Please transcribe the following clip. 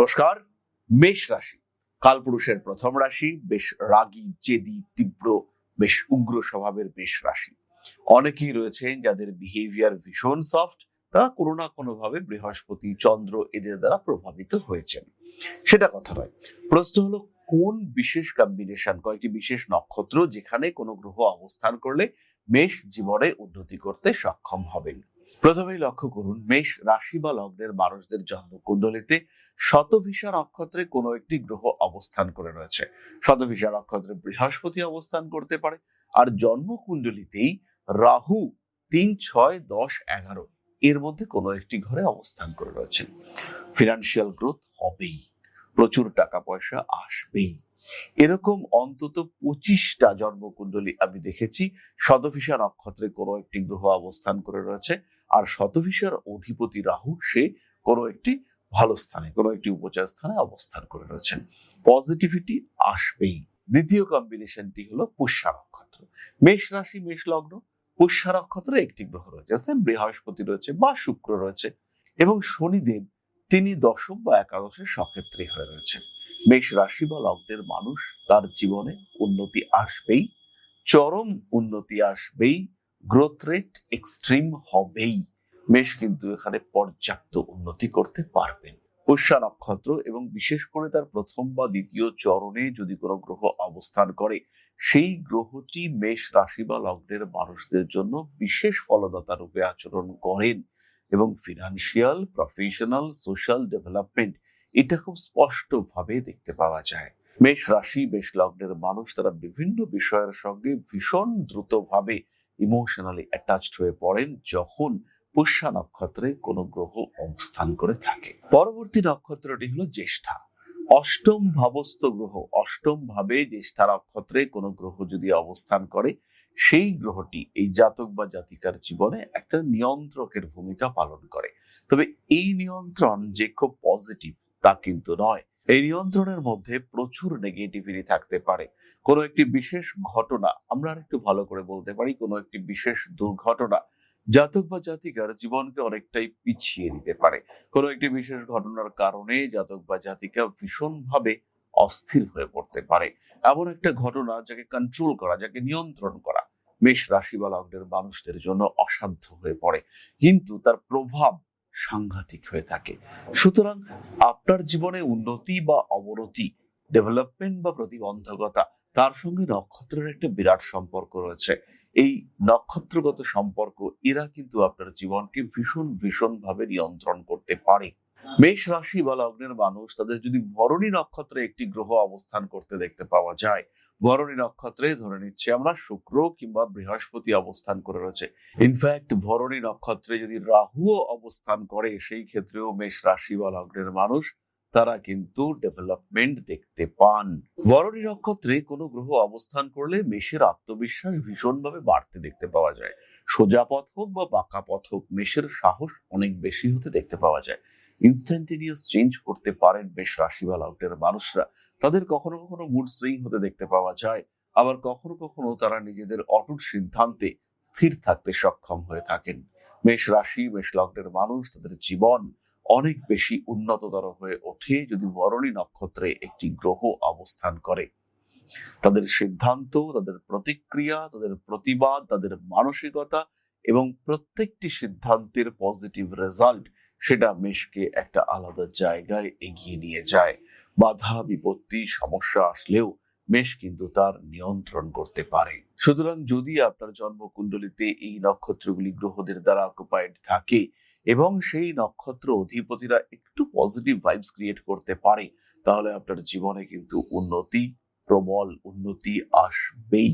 নমস্কার। মেষ রাশি কালপুরুষের প্রথম রাশি, বেশ রাগী, জেদি, তীব্র, বেশ উগ্র স্বভাবের মেষ রাশি। অনেকেই রয়েছেন যাদের বিহেভিয়ার ভীষণ সফট, তারা কোনো না কোনো ভাবে বৃহস্পতি, চন্দ্র এদের দ্বারা প্রভাবিত হয়েছেন। সেটা কথা নয়, প্রশ্ন হলো কোন বিশেষ কম্বিনেশন, কয়েকটি বিশেষ নক্ষত্র যেখানে কোনো গ্রহ অবস্থান করলে মেষ জীবনে উন্নতি করতে সক্ষম হবেন। প্রথমেই লক্ষ্য করুন, মেষ রাশি বা লগ্নের মানুষদের জন্মকুণ্ডলিতে শতভিষা নক্ষত্রে কোনো একটি গ্রহ অবস্থান করে রয়েছে। শতভিষা নক্ষত্রে বৃহস্পতি অবস্থান করতে পারে, আর জন্মকুণ্ডলিতেই রাহু 3, 6, 10, 11 এর মধ্যে কোনো একটি ঘরে অবস্থান করে রয়েছেন। ফিনান্সিয়াল গ্রোথ হবেই, প্রচুর টাকা পয়সা আসবেই। এরকম অন্তত 25টা জন্মকুণ্ডলী আমি দেখেছি শতভিষা নক্ষত্রে কোনো একটি গ্রহ অবস্থান করে রয়েছে, আর শতভিষার অধিপতি রাহু সে কোনো একটি ভালো স্থানে, কোনো একটি উপচার স্থানে অবস্থান করে রয়েছেন। পজিটিভিটি আসবেই। দ্বিতীয় কম্বিনেশনটি হলো পুষ্যা নক্ষত্র। মেষ রাশি, মেষ লগ্ন, পুষ্যা নক্ষত্রে একটি গ্রহ রয়েছে, বৃহস্পতি রয়েছে বা শুক্র রয়েছে, এবং শনিদেব তিনি দশম বা একাদশের সক্ষেত্রী হয়ে রয়েছেন। মেষ রাশি বা লগ্নের মানুষ তার জীবনে উন্নতি আসবেই, চরম উন্নতি আসবেই, গ্রোথ রেট এক্সট্রিম হবেই। মেষ কিন্তু এখানে পর্যাপ্ত উন্নতি করতে পারবেন। পুষ্যা নক্ষত্র এবং বিশেষ করে তার প্রথম বা দ্বিতীয় চরণে যদি কোনো গ্রহ অবস্থান করে, সেই গ্রহটি মেষ রাশি বা লগ্নের মানুষদের জন্য বিশেষ ফলদাতা রূপে আচরণ করেন, এবং ফিনান্সিয়াল, প্রফেশনাল, সোশ্যাল ডেভেলপমেন্ট এটা খুব স্পষ্ট ভাবে দেখতে পাওয়া যায়। মেষ রাশি, মেষ লগ্নের মানুষ তারা বিভিন্ন বিষয়ের সঙ্গে ভীষণ দ্রুতভাবে ইমোশনালি অ্যাটাচড হয়ে পড়েন যখন পুষ্যা নক্ষত্রে কোনো গ্রহ অবস্থান করে থাকে। পরবর্তী নক্ষত্রটি হলো জ্যেষ্ঠা। অষ্টম ভাবস্থ গ্রহ, অষ্টম ভাবে জ্যেষ্ঠা নক্ষত্রে কোনো গ্রহ যদি অবস্থান করে, সেই গ্রহটি এই জাতক বা জাতিকার জীবনে একটা নিয়ন্ত্রকের ভূমিকা পালন করে। তবে এই নিয়ন্ত্রণ যে খুব পজিটিভ তা কিন্তু নয়। এই নিয়ন্ত্রণের মধ্যে প্রচুর নেগেটিভিটি থাকতে পারে। কোনো একটি বিশেষ ঘটনা, আমরা একটু ভালো করে বলতে পারি, কোনো একটি বিশেষ দুর্ঘটনা জাতক বা জাতিকার জীবনকে অনেকটাই পিছিয়ে দিতে পারে। কোনো একটি বিশেষ ঘটনার কারণে জাতক বা জাতিকা ভীষণভাবে অস্থির হয়ে পড়তে পারে। এমন একটা ঘটনা যাকে কন্ট্রোল করা, যাকে নিয়ন্ত্রণ করা মেষ রাশি বা লগ্নের মানুষদের জন্য অসাধ্য হয়ে পড়ে, কিন্তু তার প্রভাব সাংঘাতিক হয়ে থাকে। সুতরাং আপনার জীবনে উন্নতি বা অবনতি, ডেভেলপমেন্ট বা প্রতিবন্ধকতা, তার সঙ্গে নক্ষত্রের একটা বিরাট সম্পর্ক রয়েছে। এই নক্ষত্রগত সম্পর্ক এরা কিন্তু আপনার জীবনকে ভীষণ ভীষণ ভাবে নিয়ন্ত্রণ করতে পারে। মেষ রাশি বা লগ্নের মানুষ তাদের যদি ভরণী নক্ষত্রে একটি গ্রহ অবস্থান করতে দেখতে পাওয়া যায়, ভরণী নক্ষত্রে ধরে নিচ্ছে আমরা শুক্র কিংবা বৃহস্পতি অবস্থান করে রয়েছে, ইনফ্যাক্ট ভরণী নক্ষত্রে যদি রাহুও অবস্থান করে, সেই ক্ষেত্রেও মেষ রাশি বা লগ্নের মানুষ তারা কিন্তু ডেভেলপমেন্ট দেখতে পান। ভরণী নক্ষত্রে কোনো গ্রহ অবস্থান করলে মেষের আত্মবিশ্বাস ভীষণভাবে বাড়তে দেখতে পাওয়া যায়। সোজা পথ হোক বা বাঁকা পথ হোক, মেষের সাহস অনেক বেশি হতে দেখতে পাওয়া যায়। ইনস্ট্যান্টেনিয়াস চেঞ্জ করতে পারেন মেষ রাশি বা লগ্নের মানুষরা। তাদের কখনো কখনো মুড সুইং হতে দেখতে পাওয়া যায়, আবার কখনো কখনো তারা নিজেদের অটুট সিদ্ধান্তে স্থির থাকতে সক্ষম হয়ে থাকেন। মেষ রাশি, মেষ লগ্নের মানুষ তাদের জীবন অনেক বেশি উন্নততর হয়ে ওঠে যদি ভরণী নক্ষত্রে একটি গ্রহ অবস্থান করে। তাদের সিদ্ধান্ত, তাদের প্রতিক্রিয়া, তাদের প্রতিবাদ, তাদের মানসিকতা এবং প্রত্যেকটি সিদ্ধান্তের পজিটিভ রেজাল্ট সেটা মেষকে একটা আলাদা জায়গায় এগিয়ে নিয়ে যায়। বাধা বিপত্তি সমস্যা আসলেও মেষ কিন্তু তার নিয়ন্ত্রণ করতে পারে। সুতরাং যদি আপনার জন্মকুণ্ডলিতে এই নক্ষত্রগুলি গ্রহদের দ্বারা অকুপাইড থাকে এবং সেই নক্ষত্র অধিপতিরা একটু পজিটিভ ভাইবস ক্রিয়েট করতে পারে, তাহলে আপনার জীবনে কিন্তু উন্নতি, প্রবল উন্নতি আসবেই।